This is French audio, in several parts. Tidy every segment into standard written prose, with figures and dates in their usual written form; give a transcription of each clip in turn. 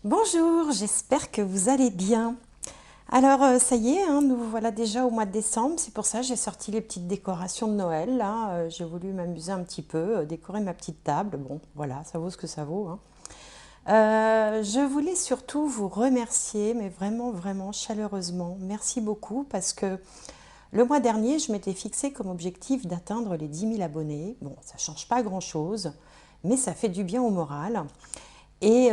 Bonjour, j'espère que vous allez bien. Alors, ça y est, hein, nous voilà déjà au mois de décembre. C'est pour ça que j'ai sorti les petites décorations de Noël. Là, j'ai voulu m'amuser un petit peu, décorer ma petite table. Bon, voilà, ça vaut ce que ça vaut, hein. Je voulais surtout vous remercier, mais vraiment, vraiment chaleureusement. Merci beaucoup parce que le mois dernier, je m'étais fixé comme objectif d'atteindre les 10 000 abonnés. Bon, ça ne change pas grand-chose, mais ça fait du bien au moral. Et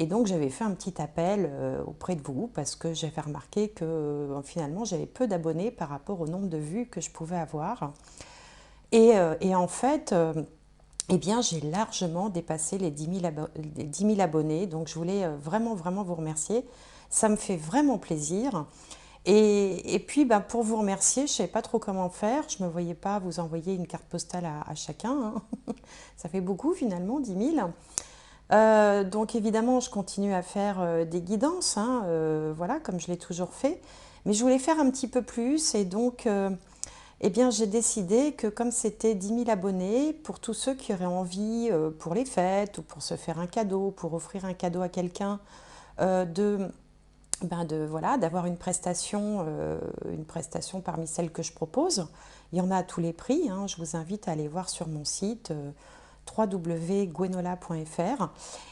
donc j'avais fait un petit appel auprès de vous parce que j'avais remarqué que finalement j'avais peu d'abonnés par rapport au nombre de vues que je pouvais avoir. Et en fait, eh bien j'ai largement dépassé les 10 000 abonnés, donc je voulais vraiment vraiment vous remercier. Ça me fait vraiment plaisir. Et puis ben, pour vous remercier, je ne savais pas trop comment faire, je ne me voyais pas vous envoyer une carte postale à chacun, hein. Ça fait beaucoup finalement, 10 000. Donc évidemment, je continue à faire des guidances, hein, voilà, comme je l'ai toujours fait. Mais je voulais faire un petit peu plus et donc eh bien, j'ai décidé que comme c'était 10 000 abonnés, pour tous ceux qui auraient envie pour les fêtes ou pour se faire un cadeau, pour offrir un cadeau à quelqu'un, de, voilà, d'avoir une prestation parmi celles que je propose. Il y en a à tous les prix, hein. Je vous invite à aller voir sur mon site www.gwenola.fr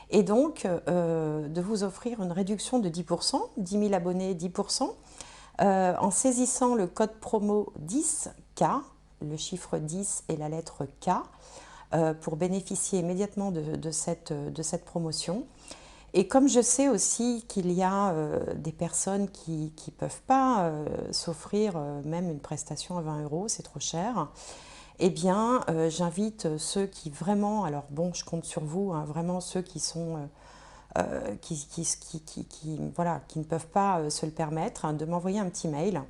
et donc de vous offrir une réduction de 10%, 10 000 abonnés 10%, en saisissant le code promo 10K, le chiffre 10 et la lettre K, pour bénéficier immédiatement de cette promotion. Et comme je sais aussi qu'il y a des personnes qui ne peuvent pas s'offrir même une prestation à 20 euros, c'est trop cher, eh bien j'invite ceux qui vraiment, alors bon, je compte sur vous, hein, vraiment ceux qui sont voilà, qui ne peuvent pas se le permettre, hein, de m'envoyer un petit mail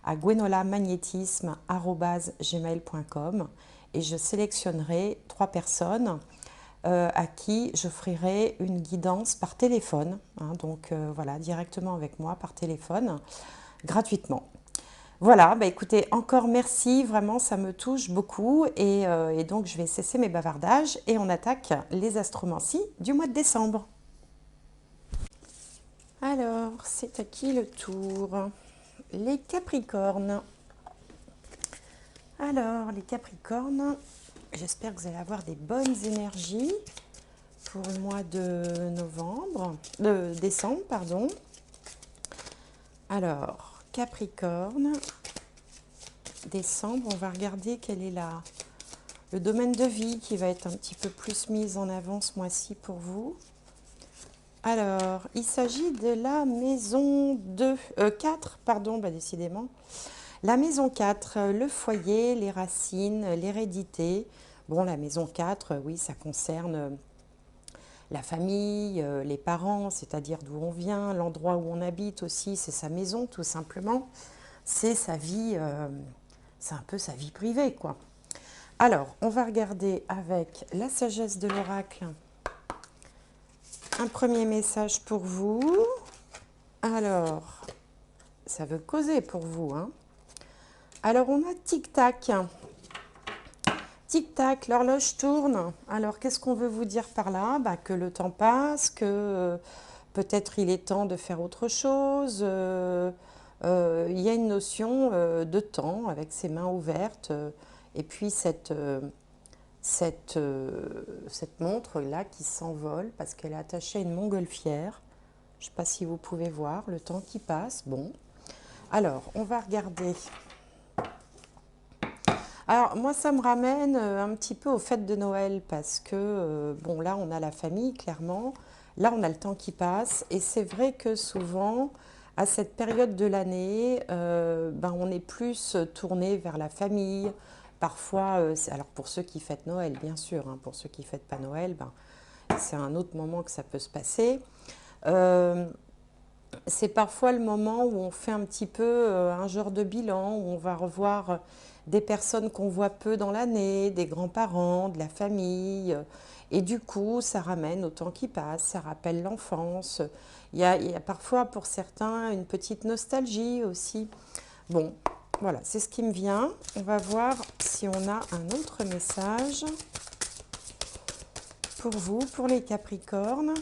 à gwenolamagnétisme@gmail.com et je sélectionnerai 3 personnes à qui j'offrirai une guidance par téléphone, hein, donc voilà, directement avec moi par téléphone, gratuitement. Voilà, bah écoutez, encore merci, vraiment ça me touche beaucoup et donc je vais cesser mes bavardages et on attaque les astromancies du mois de décembre. Alors, c'est à qui le tour? Les Capricornes. Alors, les Capricornes, j'espère que vous allez avoir des bonnes énergies pour le mois de décembre, pardon. Alors, Capricorne, décembre, on va regarder quel est le domaine de vie qui va être un petit peu plus mis en avant ce mois-ci pour vous. Alors, il s'agit de la maison 4, pardon, bah décidément. La maison 4, le foyer, les racines, l'hérédité. Bon, la maison 4, oui, ça concerne la famille, les parents, c'est-à-dire d'où on vient, l'endroit où on habite aussi, c'est sa maison tout simplement. C'est sa vie, c'est un peu sa vie privée, quoi. Alors, on va regarder avec la sagesse de l'oracle un premier message pour vous. Alors, ça veut causer pour vous, hein. Alors, on a tic-tac. Tic-tac, l'horloge tourne. Alors, qu'est-ce qu'on veut vous dire par là? Bah, que le temps passe, que peut-être il est temps de faire autre chose. Il y a une notion de temps avec ses mains ouvertes. Et puis, cette montre-là qui s'envole parce qu'elle est attachée à une montgolfière. Je ne sais pas si vous pouvez voir le temps qui passe. Bon. Alors, on va regarder. Alors, moi, ça me ramène un petit peu aux fêtes de Noël parce que, bon, là, on a la famille, clairement. Là, on a le temps qui passe. Et c'est vrai que souvent, à cette période de l'année, ben, on est plus tourné vers la famille. Parfois, alors pour ceux qui fêtent Noël, bien sûr, hein, pour ceux qui ne fêtent pas Noël, ben, c'est un autre moment que ça peut se passer. C'est parfois le moment où on fait un petit peu un genre de bilan, où on va revoir des personnes qu'on voit peu dans l'année, des grands-parents, de la famille. Et du coup, ça ramène au temps qui passe, ça rappelle l'enfance. Il y a parfois pour certains une petite nostalgie aussi. Bon, voilà, c'est ce qui me vient. On va voir si on a un autre message pour vous, pour les Capricornes.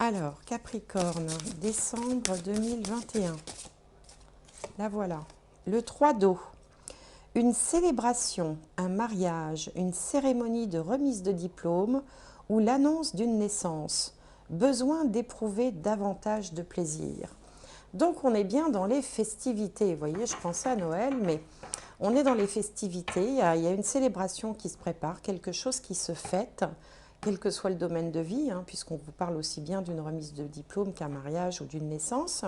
Alors, Capricorne, décembre 2021. La voilà. Le 3 d'eau. Une célébration, un mariage, une cérémonie de remise de diplôme ou l'annonce d'une naissance. Besoin d'éprouver davantage de plaisir. Donc, on est bien dans les festivités. Vous voyez, je pensais à Noël, mais on est dans les festivités. Il y a une célébration qui se prépare, quelque chose qui se fête, quel que soit le domaine de vie, hein, puisqu'on vous parle aussi bien d'une remise de diplôme qu'un mariage ou d'une naissance.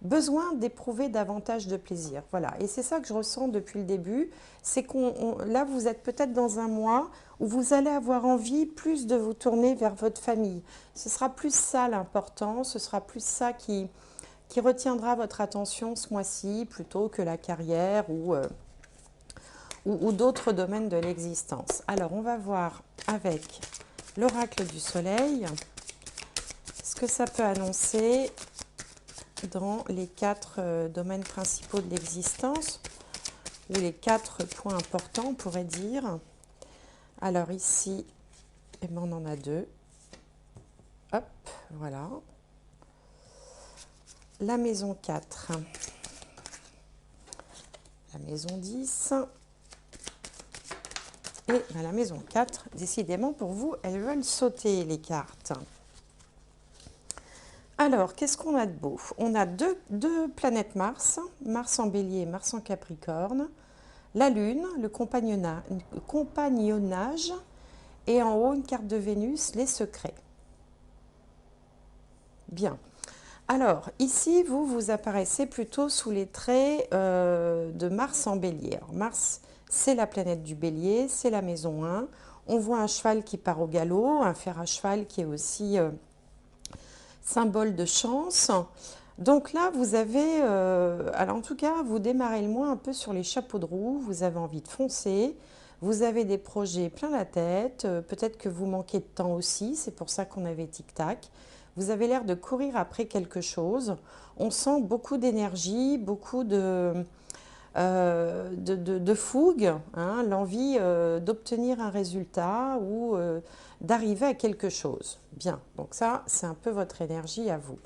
Besoin d'éprouver davantage de plaisir. Voilà, et c'est ça que je ressens depuis le début, c'est là vous êtes peut-être dans un mois où vous allez avoir envie plus de vous tourner vers votre famille. Ce sera plus ça l'important, ce sera plus ça qui retiendra votre attention ce mois-ci plutôt que la carrière ou d'autres domaines de l'existence. Alors on va voir avec l'oracle du soleil ce que ça peut annoncer dans les 4 domaines principaux de l'existence, ou les 4 points importants, on pourrait dire. Alors ici, eh ben on en a 2. Hop, voilà. La maison 4, la maison 10, et ben, la maison 4, décidément pour vous, elles veulent sauter les cartes. Alors, qu'est-ce qu'on a de beau? On a deux planètes Mars, Mars en Bélier et Mars en Capricorne, la Lune, le compagnonnage, et en haut une carte de Vénus, les secrets. Bien. Alors, ici, vous apparaissez plutôt sous les traits de Mars en Bélier. Alors, Mars, c'est la planète du Bélier, c'est la maison 1. On voit un cheval qui part au galop, un fer à cheval qui est aussi symbole de chance. Donc là, vous avez, alors en tout cas, vous démarrez le mois un peu sur les chapeaux de roue, vous avez envie de foncer, vous avez des projets plein la tête, peut-être que vous manquez de temps aussi, c'est pour ça qu'on avait tic-tac. Vous avez l'air de courir après quelque chose, on sent beaucoup d'énergie, beaucoup de fougue, hein, l'envie d'obtenir un résultat ou d'arriver à quelque chose. Bien, donc ça, c'est un peu votre énergie à vous.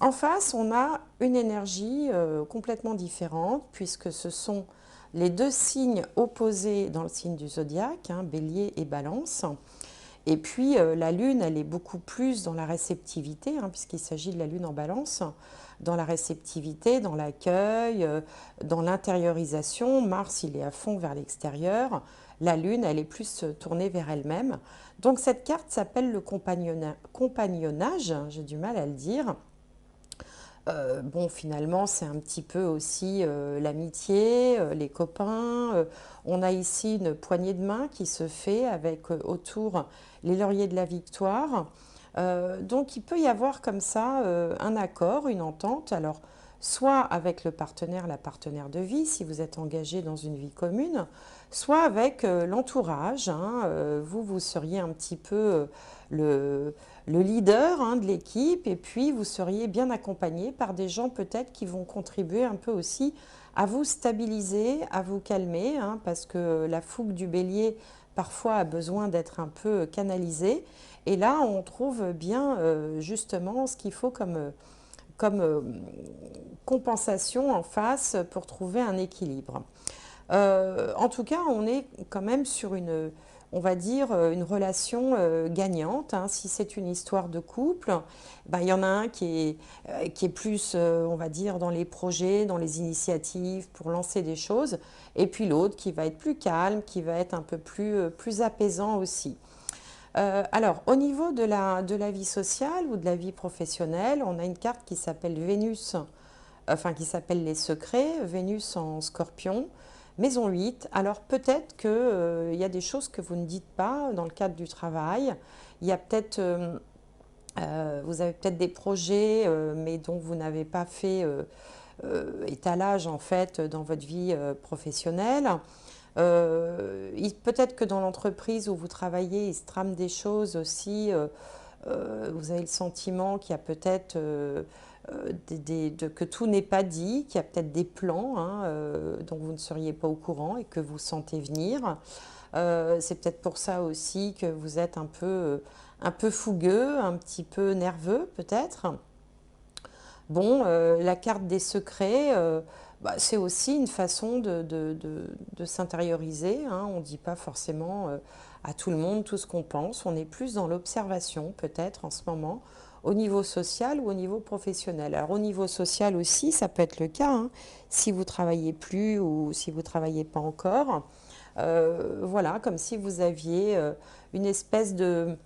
En face, on a une énergie complètement différente, puisque ce sont les 2 signes opposés dans le signe du zodiaque, hein, Bélier et Balance. Et puis la Lune, elle est beaucoup plus dans la réceptivité, hein, puisqu'il s'agit de la Lune en Balance, dans la réceptivité, dans l'accueil, dans l'intériorisation. Mars, il est à fond vers l'extérieur. La Lune, elle est plus tournée vers elle-même. Donc cette carte s'appelle le compagnonnage, j'ai du mal à le dire. Bon, finalement, c'est un petit peu aussi l'amitié, les copains. On a ici une poignée de main qui se fait avec autour les lauriers de la victoire. Donc, il peut y avoir comme ça un accord, une entente. Alors, soit avec le partenaire, la partenaire de vie, si vous êtes engagé dans une vie commune, soit avec l'entourage. Hein, vous seriez un petit peu le leader, hein, de l'équipe, et puis vous seriez bien accompagné par des gens peut-être qui vont contribuer un peu aussi à vous stabiliser, à vous calmer, hein, parce que la fougue du bélier parfois a besoin d'être un peu canalisée. Et là, on trouve bien justement ce qu'il faut comme compensation en face pour trouver un équilibre. En tout cas, on est quand même sur on va dire, une relation gagnante. Hein. Si c'est une histoire de couple, ben, il y en a un qui est plus, on va dire, dans les projets, dans les initiatives pour lancer des choses, et puis l'autre qui va être plus calme, qui va être un peu plus apaisant aussi. Alors, au niveau de la vie sociale ou de la vie professionnelle, on a une carte qui s'appelle Vénus, enfin qui s'appelle les secrets, Vénus en Scorpion, maison 8. Alors peut-être qu'il y a des choses que vous ne dites pas dans le cadre du travail. Il y a peut-être, vous avez peut-être des projets, mais dont vous n'avez pas fait étalage en fait dans votre vie professionnelle. Peut-être que dans l'entreprise où vous travaillez, il se trame des choses aussi vous avez le sentiment qu'il y a peut-être que tout n'est pas dit, qu'il y a peut-être des plans hein, dont vous ne seriez pas au courant et que vous sentez venir. C'est peut-être pour ça aussi que vous êtes un peu fougueux, un petit peu nerveux peut-être. Bon, la carte des secrets, bah, c'est aussi une façon de s'intérioriser. Hein. On ne dit pas forcément à tout le monde tout ce qu'on pense. On est plus dans l'observation peut-être en ce moment, au niveau social ou au niveau professionnel. Alors au niveau social aussi, ça peut être le cas, hein, si vous travaillez plus ou si vous travaillez pas encore. Voilà, comme si vous aviez une espèce de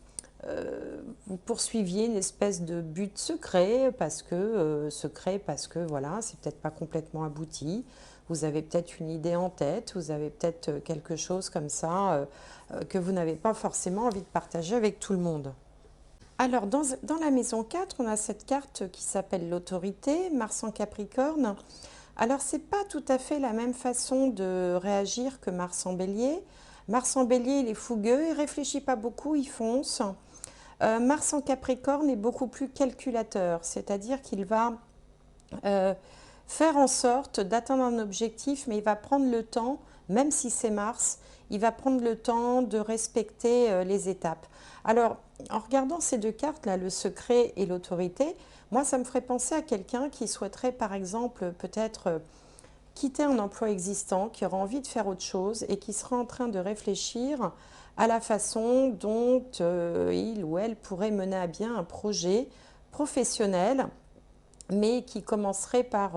vous poursuiviez une espèce de but secret parce que voilà, c'est peut-être pas complètement abouti. Vous avez peut-être une idée en tête, vous avez peut-être quelque chose comme ça que vous n'avez pas forcément envie de partager avec tout le monde. Alors, dans la maison 4, on a cette carte qui s'appelle l'autorité, Mars en Capricorne. Alors, c'est pas tout à fait la même façon de réagir que Mars en Bélier. Mars en Bélier, il est fougueux, il réfléchit pas beaucoup, il fonce. Mars en Capricorne est beaucoup plus calculateur, c'est-à-dire qu'il va faire en sorte d'atteindre un objectif, mais il va prendre le temps, même si c'est Mars, il va prendre le temps de respecter les étapes. Alors, en regardant ces deux cartes, là, le secret et l'autorité, moi, ça me ferait penser à quelqu'un qui souhaiterait, par exemple, peut-être quitter un emploi existant, qui aura envie de faire autre chose et qui sera en train de réfléchir à la façon dont il ou elle pourrait mener à bien un projet professionnel, mais qui commencerait par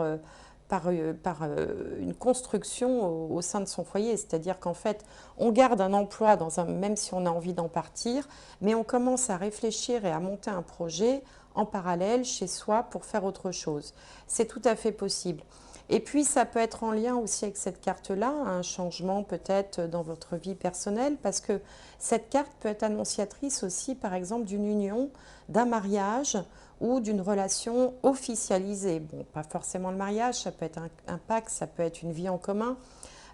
une construction au sein de son foyer. C'est-à-dire qu'en fait, on garde un emploi, même si on a envie d'en partir, mais on commence à réfléchir et à monter un projet en parallèle chez soi pour faire autre chose. C'est tout à fait possible. Et puis, ça peut être en lien aussi avec cette carte-là, un changement peut-être dans votre vie personnelle, parce que cette carte peut être annonciatrice aussi, par exemple, d'une union, d'un mariage ou d'une relation officialisée. Bon, pas forcément le mariage, ça peut être un pacte, ça peut être une vie en commun.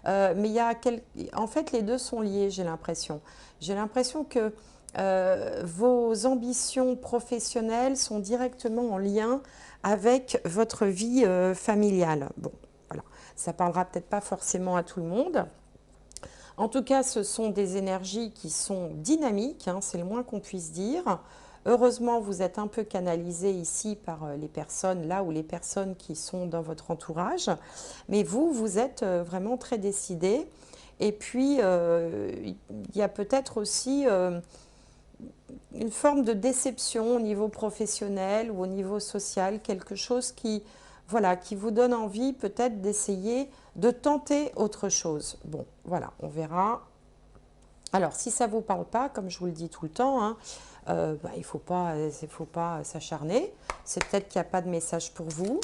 Mais en fait, les deux sont liés, j'ai l'impression. J'ai l'impression que vos ambitions professionnelles sont directement en lien avec votre vie familiale. Bon, voilà, ça parlera peut-être pas forcément à tout le monde. En tout cas, ce sont des énergies qui sont dynamiques, hein, c'est le moins qu'on puisse dire. Heureusement, vous êtes un peu canalisé ici par les personnes, là où les personnes qui sont dans votre entourage. Mais vous, vous êtes vraiment très décidé. Et puis, il y a peut-être aussi une forme de déception au niveau professionnel ou au niveau social, quelque chose qui, voilà, qui vous donne envie peut-être d'essayer de tenter autre chose. Bon, voilà, on verra. Alors, si ça ne vous parle pas, comme je vous le dis tout le temps, hein, il ne faut pas s'acharner. C'est peut-être qu'il n'y a pas de message pour vous.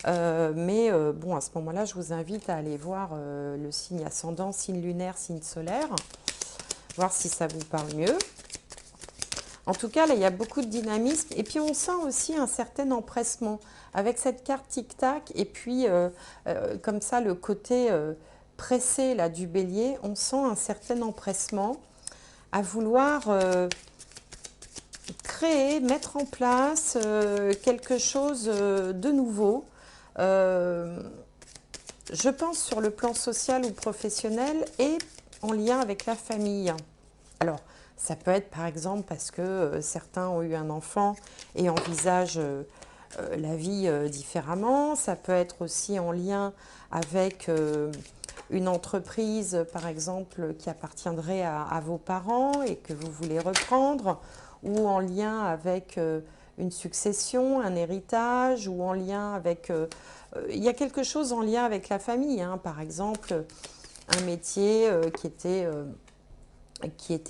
Mais bon, à ce moment-là, je vous invite à aller voir le signe ascendant, signe lunaire, signe solaire, voir si ça vous parle mieux. En tout cas, là, il y a beaucoup de dynamisme. Et puis, on sent aussi un certain empressement. Avec cette carte tic-tac, et puis, comme ça, le côté pressé là, du bélier, on sent un certain empressement à vouloir créer, mettre en place quelque chose de nouveau. Je pense sur le plan social ou professionnel et en lien avec la famille. Alors, ça peut être par exemple parce que certains ont eu un enfant et envisagent la vie différemment. Ça peut être aussi en lien avec une entreprise, par exemple, qui appartiendrait à vos parents et que vous voulez reprendre, ou en lien avec une succession, un héritage, ou en lien avec... il y a quelque chose en lien avec la famille, hein, par exemple, un métier qui était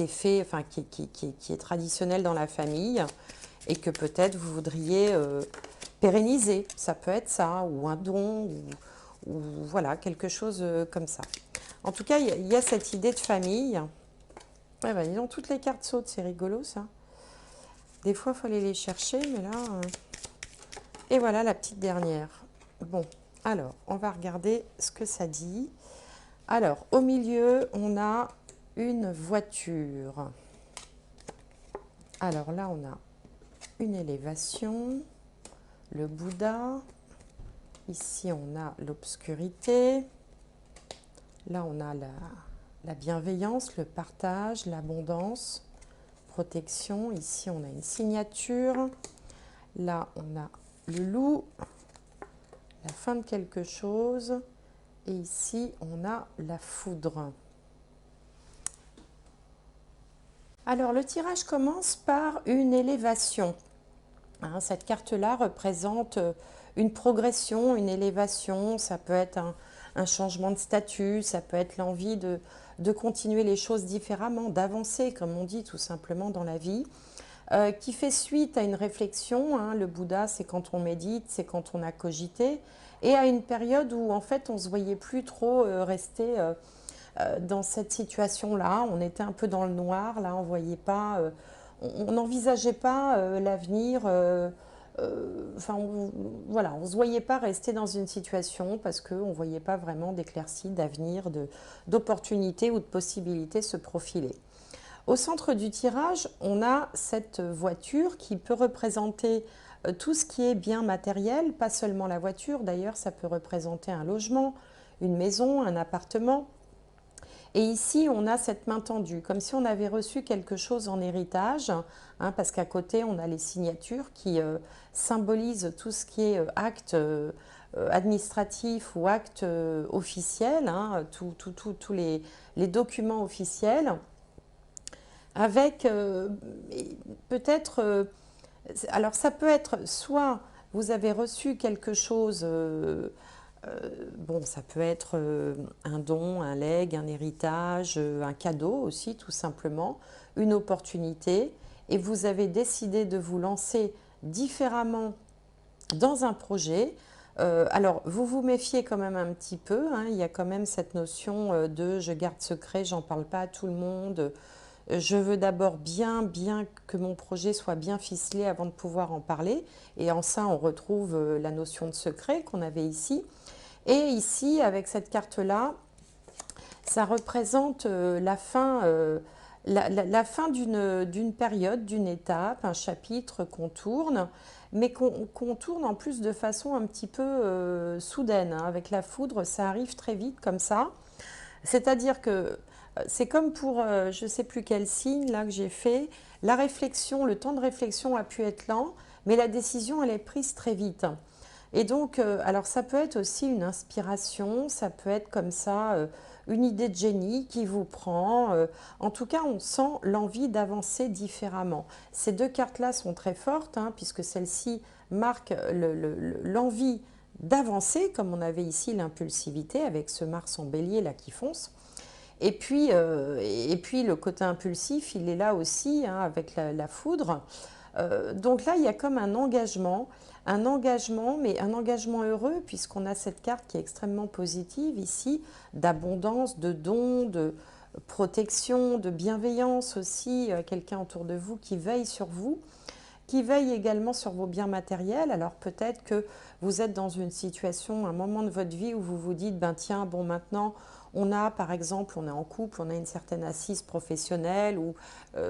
fait, enfin qui est traditionnel dans la famille et que peut-être vous voudriez pérenniser. Ça peut être ça, ou un don, ou voilà, quelque chose comme ça. En tout cas, il y a cette idée de famille. Ouais, bah, dis donc, toutes les cartes sautent, c'est rigolo ça. Des fois, il faut aller les chercher, mais là... Et voilà la petite dernière. Bon, alors, on va regarder ce que ça dit. Alors, au milieu, on a une voiture. Alors là, on a une élévation, le Bouddha. Ici, on a l'obscurité. Là, on a la bienveillance, le partage, l'abondance, protection. Ici, on a une signature. Là, on a le loup, la fin de quelque chose. Et ici, on a la foudre. Alors, le tirage commence par une élévation. Hein, cette carte-là représente une progression, une élévation. Ça peut être un changement de statut, ça peut être l'envie de continuer les choses différemment, d'avancer, comme on dit tout simplement dans la vie, qui fait suite à une réflexion. Hein. Le Bouddha, c'est quand on médite, c'est quand on a cogité, et à une période où en fait on ne se voyait plus trop rester dans cette situation-là. On était un peu dans le noir, là on voyait pas, on n'envisageait pas l'avenir. Enfin, voilà, on ne se voyait pas rester dans une situation parce qu'on ne voyait pas vraiment d'éclaircie, d'avenir, d'opportunités ou de possibilités se profiler. Au centre du tirage, on a cette voiture qui peut représenter tout ce qui est bien matériel, pas seulement la voiture. D'ailleurs, ça peut représenter un logement, une maison, un appartement. Et ici, on a cette main tendue, comme si on avait reçu quelque chose en héritage, hein, parce qu'à côté, on a les signatures qui symbolisent tout ce qui est acte administratif ou acte officiel, hein, tous les documents officiels, avec peut-être... alors, ça peut être soit vous avez reçu quelque chose... bon, ça peut être un don, un legs, un héritage, un cadeau aussi, tout simplement, une opportunité, et vous avez décidé de vous lancer différemment dans un projet. Alors, vous vous méfiez quand même un petit peu, hein, il y a quand même cette notion de je garde secret, j'en parle pas à tout le monde, je veux d'abord bien que mon projet soit bien ficelé avant de pouvoir en parler, et en ça, on retrouve la notion de secret qu'on avait ici. Et ici, avec cette carte-là, ça représente la fin d'une période, d'une étape, un chapitre qu'on tourne, mais qu'on tourne en plus de façon un petit peu soudaine. Hein. Avec la foudre, ça arrive très vite comme ça. C'est-à-dire que c'est comme pour, je ne sais plus quel signe là que j'ai fait, la réflexion, le temps de réflexion a pu être lent, mais la décision, elle est prise très vite. Et donc, alors ça peut être aussi une inspiration, ça peut être comme ça, une idée de génie qui vous prend. En tout cas, on sent l'envie d'avancer différemment. Ces deux cartes-là sont très fortes, hein, puisque celle-ci marque l'envie d'avancer, comme on avait ici l'impulsivité avec ce Mars en bélier là qui fonce. Et puis le côté impulsif, il est là aussi, hein, avec la foudre. Donc là, il y a comme un engagement, mais un engagement heureux, puisqu'on a cette carte qui est extrêmement positive ici, d'abondance, de dons, de protection, de bienveillance aussi, quelqu'un autour de vous qui veille sur vous, qui veille également sur vos biens matériels. Alors peut-être que vous êtes dans une situation, un moment de votre vie où vous vous dites, ben tiens, bon maintenant, on a par exemple, on est en couple, on a une certaine assise professionnelle ou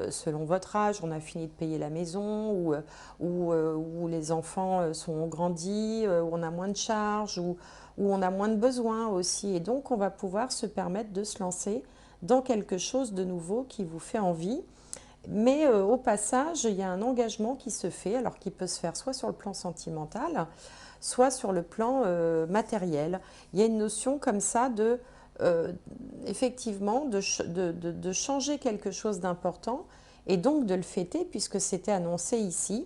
selon votre âge, on a fini de payer la maison ou les enfants sont grandis, où on a moins de charges ou on a moins de besoins aussi. Et donc, on va pouvoir se permettre de se lancer dans quelque chose de nouveau qui vous fait envie. Mais au passage, il y a un engagement qui se fait, alors qui peut se faire soit sur le plan sentimental, soit sur le plan matériel. Il y a une notion comme ça de, effectivement, de changer quelque chose d'important et donc de le fêter puisque c'était annoncé ici,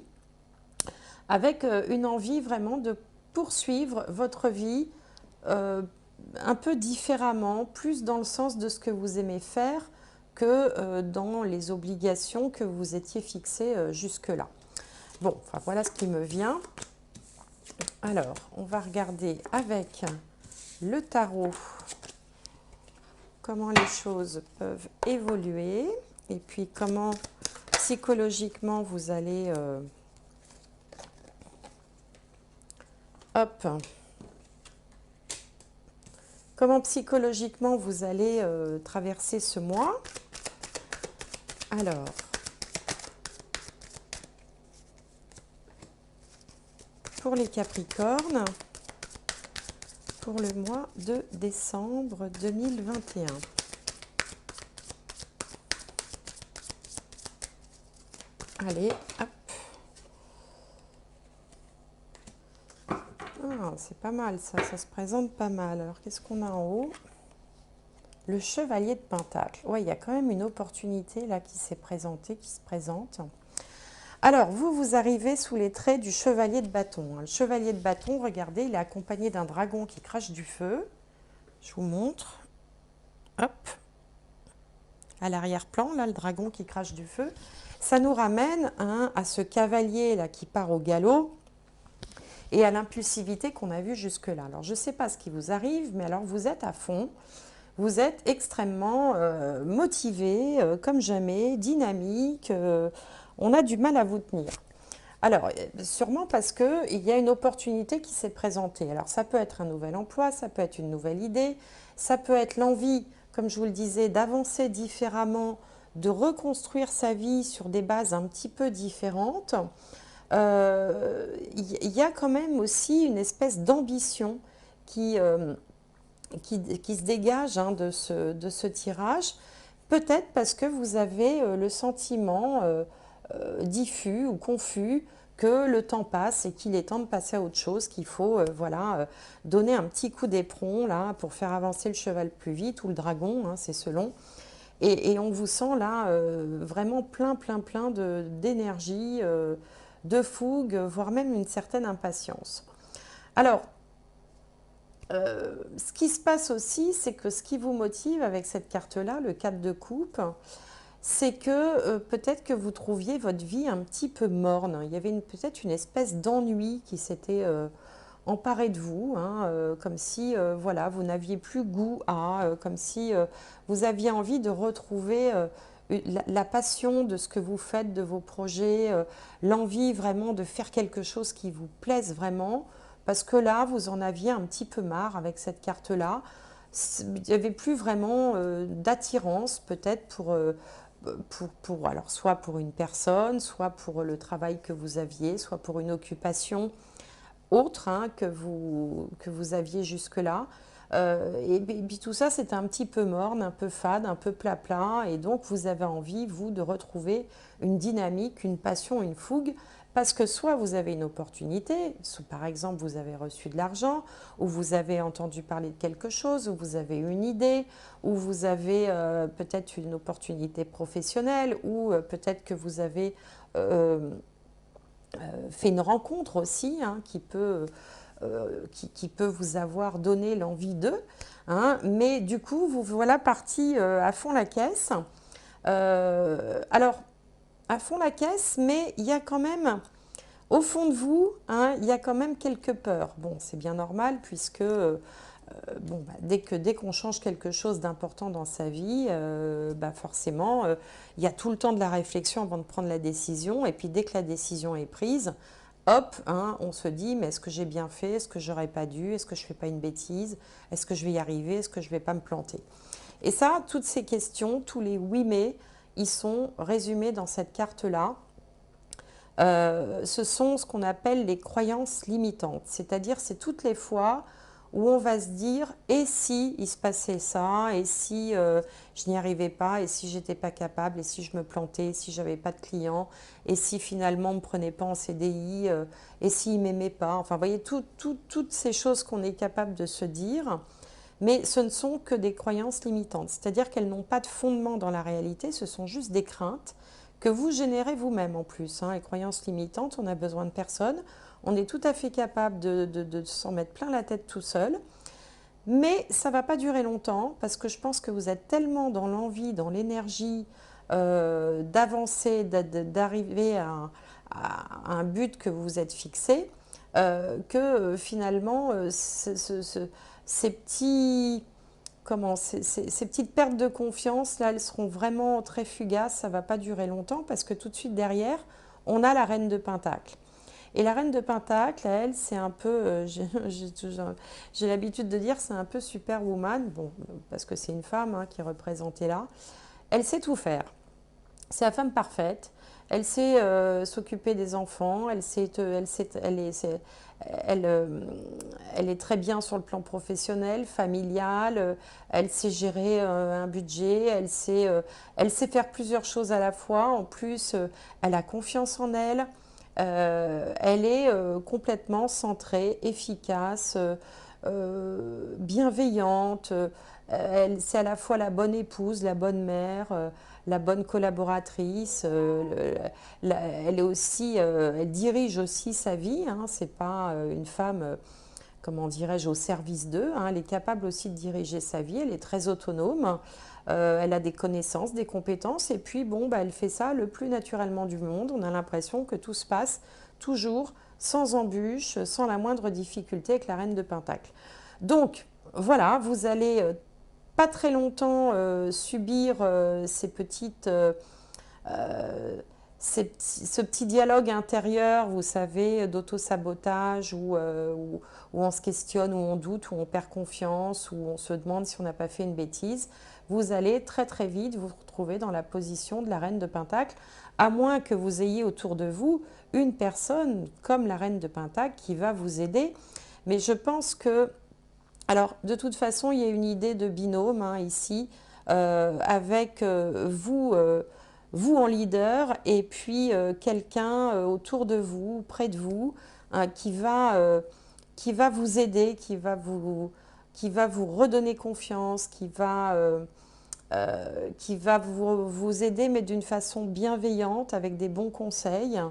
avec une envie vraiment de poursuivre votre vie un peu différemment, plus dans le sens de ce que vous aimez faire que dans les obligations que vous étiez fixées jusque-là. Bon, enfin, voilà ce qui me vient. Alors, on va regarder avec le tarot comment les choses peuvent évoluer et puis comment psychologiquement vous allez... hop. Comment psychologiquement vous allez traverser ce mois. Alors, pour les Capricornes pour le mois de décembre 2021. Allez, hop. Ah, c'est pas mal ça, ça se présente pas mal. Alors, qu'est-ce qu'on a en haut? Le chevalier de Pentacle. Ouais, il y a quand même une opportunité là qui s'est présentée, qui se présente. Alors, vous arrivez sous les traits du chevalier de bâton. Le chevalier de bâton, regardez, il est accompagné d'un dragon qui crache du feu. Je vous montre. Hop. À l'arrière-plan, là, le dragon qui crache du feu. Ça nous ramène à ce cavalier là qui part au galop et à l'impulsivité qu'on a vue jusque-là. Alors, je ne sais pas ce qui vous arrive, mais alors vous êtes à fond. Vous êtes extrêmement motivé, comme jamais, dynamique. On a du mal à vous tenir. Alors, sûrement parce qu'il y a une opportunité qui s'est présentée. Alors, ça peut être un nouvel emploi, ça peut être une nouvelle idée, ça peut être l'envie, comme je vous le disais, d'avancer différemment, de reconstruire sa vie sur des bases un petit peu différentes. Il y a quand même aussi une espèce d'ambition qui se dégage de ce tirage. Peut-être parce que vous avez le sentiment diffus ou confus que le temps passe et qu'il est temps de passer à autre chose, qu'il faut voilà, donner un petit coup d'éperon là, pour faire avancer le cheval plus vite ou le dragon, c'est selon. Et on vous sent là vraiment plein d'énergie, de fougue, voire même une certaine impatience. Alors, ce qui se passe aussi, c'est que ce qui vous motive avec cette carte-là, le 4 de coupe, c'est que peut-être que vous trouviez votre vie un petit peu morne. Il y avait peut-être une espèce d'ennui qui s'était emparé de vous, comme si voilà, vous n'aviez plus goût à, comme si vous aviez envie de retrouver la passion de ce que vous faites, de vos projets, l'envie vraiment de faire quelque chose qui vous plaise vraiment. Parce que là, vous en aviez un petit peu marre avec cette carte-là. Il n'y avait plus vraiment d'attirance peut-être alors soit pour une personne, soit pour le travail que vous aviez, soit pour une occupation autre que vous aviez jusque-là. Et puis tout ça, c'était un petit peu morne, un peu fade, un peu plat-plat. Et donc, vous avez envie, vous, de retrouver une dynamique, une passion, une fougue. Parce que soit vous avez une opportunité, soit par exemple vous avez reçu de l'argent, ou vous avez entendu parler de quelque chose, ou vous avez une idée, ou vous avez peut-être une opportunité professionnelle, ou peut-être que vous avez fait une rencontre aussi qui peut vous avoir donné l'envie d'eux. Mais du coup, vous voilà parti à fond la caisse. Alors, à fond la caisse, mais il y a quand même, au fond de vous, il y a quand même quelques peurs. Bon, c'est bien normal puisque dès qu'on change quelque chose d'important dans sa vie, forcément, il y a tout le temps de la réflexion avant de prendre la décision. Et puis, dès que la décision est prise, hop, on se dit, mais est-ce que j'ai bien fait? Est-ce que j'aurais pas dû? Est-ce que je fais pas une bêtise? Est-ce que je vais y arriver? Est-ce que je vais pas me planter? Et ça, toutes ces questions, tous les oui mais, ils sont résumés dans cette carte-là. Ce sont ce qu'on appelle les croyances limitantes. C'est-à-dire, c'est toutes les fois où on va se dire « et si il se passait ça, et si je n'y arrivais pas, et si j'étais pas capable, et si je me plantais, et si j'avais pas de clients, et si finalement on me prenait pas en CDI, et s'il m'aimait pas ». Enfin, vous voyez, toutes ces choses qu'on est capable de se dire, mais ce ne sont que des croyances limitantes. C'est-à-dire qu'elles n'ont pas de fondement dans la réalité, ce sont juste des craintes que vous générez vous-même en plus. Les croyances limitantes, on a besoin de personne. On est tout à fait capable de s'en mettre plein la tête tout seul. Mais ça ne va pas durer longtemps parce que je pense que vous êtes tellement dans l'envie, dans l'énergie d'avancer, d'arriver à un but que vous vous êtes fixé, que finalement, ces petites pertes de confiance, là, elles seront vraiment très fugaces, ça ne va pas durer longtemps parce que tout de suite derrière, on a la reine de Pentacle. Et la reine de Pentacle, elle, c'est un peu, j'ai l'habitude de dire, c'est un peu Superwoman, bon, parce que c'est une femme qui est représentée là. Elle sait tout faire. C'est la femme parfaite. Elle sait s'occuper des enfants, elle, elle est très bien sur le plan professionnel, familial, elle sait gérer un budget, elle sait faire plusieurs choses à la fois. En plus, elle a confiance en elle. Elle est complètement centrée, efficace, bienveillante. C'est à la fois la bonne épouse, la bonne mère, la bonne collaboratrice. Elle est aussi, elle dirige aussi sa vie. Hein, c'est pas une femme, comment dirais-je, au service d'eux. Hein, elle est capable aussi de diriger sa vie. Elle est très autonome. Elle a des connaissances, des compétences. Et puis, bon, bah, elle fait ça le plus naturellement du monde. On a l'impression que tout se passe toujours sans embûche, sans la moindre difficulté avec la reine de Pentacle. Donc, voilà, vous allez pas très longtemps subir ce petit dialogue intérieur, vous savez, d'auto-sabotage où on se questionne, où on doute, où on perd confiance, où on se demande si on n'a pas fait une bêtise. Vous allez très très vite vous retrouver dans la position de la reine de Pentacle, à moins que vous ayez autour de vous une personne comme la reine de Pentacle qui va vous aider. Mais je pense que, alors de toute façon, il y a une idée de binôme hein, ici, avec vous en leader et puis quelqu'un autour de vous, près de vous, qui va vous aider, qui va vous redonner confiance, qui va vous aider, mais d'une façon bienveillante, avec des bons conseils.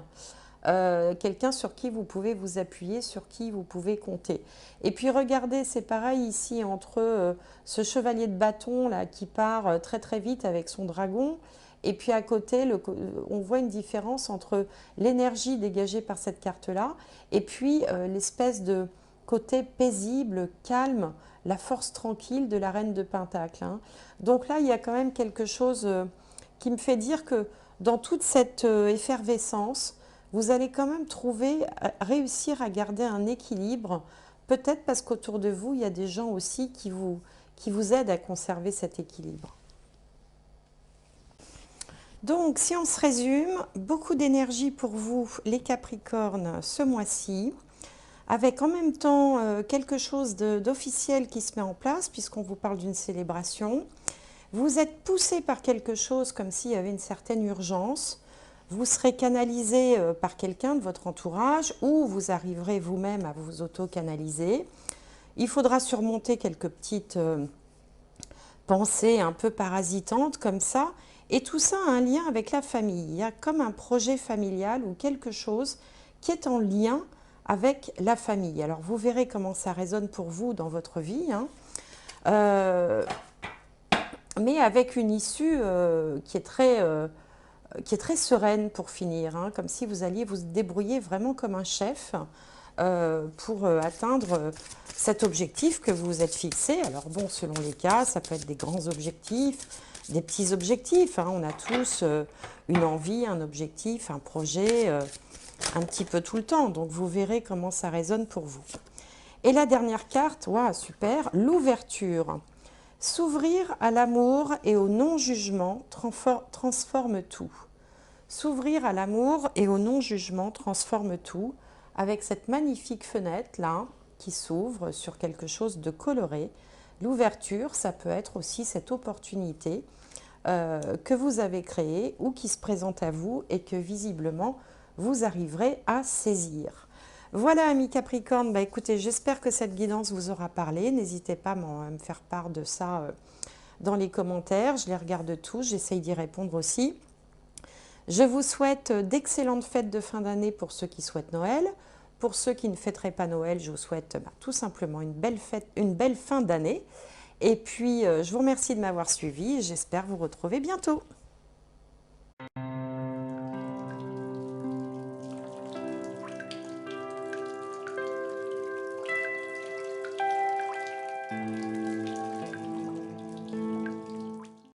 Quelqu'un sur qui vous pouvez vous appuyer, sur qui vous pouvez compter. Et puis regardez, c'est pareil ici entre ce chevalier de bâton là qui part très très vite avec son dragon, et puis à côté, on voit une différence entre l'énergie dégagée par cette carte-là, et puis l'espèce de côté paisible, calme, la force tranquille de la reine de Pentacle. Hein. Donc là, il y a quand même quelque chose qui me fait dire que dans toute cette effervescence, vous allez quand même réussir à garder un équilibre, peut-être parce qu'autour de vous, il y a des gens aussi qui vous aident à conserver cet équilibre. Donc, si on se résume, beaucoup d'énergie pour vous, les Capricornes, ce mois-ci, avec en même temps quelque chose d'officiel qui se met en place, puisqu'on vous parle d'une célébration. Vous êtes poussé par quelque chose comme s'il y avait une certaine urgence. Vous serez canalisé par quelqu'un de votre entourage ou vous arriverez vous-même à vous auto-canaliser. Il faudra surmonter quelques petites pensées un peu parasitantes comme ça. Et tout ça a un lien avec la famille. Il y a comme un projet familial ou quelque chose qui est en lien avec la famille. Alors vous verrez comment ça résonne pour vous dans votre vie. Hein. Mais avec une issue qui est très sereine pour finir, hein, comme si vous alliez vous débrouiller vraiment comme un chef pour atteindre cet objectif que vous vous êtes fixé. Alors bon, selon les cas, ça peut être des grands objectifs, des petits objectifs. Hein. On a tous une envie, un objectif, un projet, un petit peu tout le temps. Donc vous verrez comment ça résonne pour vous. Et la dernière carte, wow, super, l'ouverture. S'ouvrir à l'amour et au non-jugement transforme tout. S'ouvrir à l'amour et au non-jugement transforme tout, avec cette magnifique fenêtre là qui s'ouvre sur quelque chose de coloré. L'ouverture, ça peut être aussi cette opportunité que vous avez créée ou qui se présente à vous et que visiblement vous arriverez à saisir. Voilà, amis Capricorne, bah, écoutez, j'espère que cette guidance vous aura parlé. N'hésitez pas à me faire part de ça dans les commentaires. Je les regarde tous, j'essaye d'y répondre aussi. Je vous souhaite d'excellentes fêtes de fin d'année pour ceux qui souhaitent Noël. Pour ceux qui ne fêteraient pas Noël, je vous souhaite tout simplement une belle fin d'année. Et puis, je vous remercie de m'avoir suivi et j'espère vous retrouver bientôt.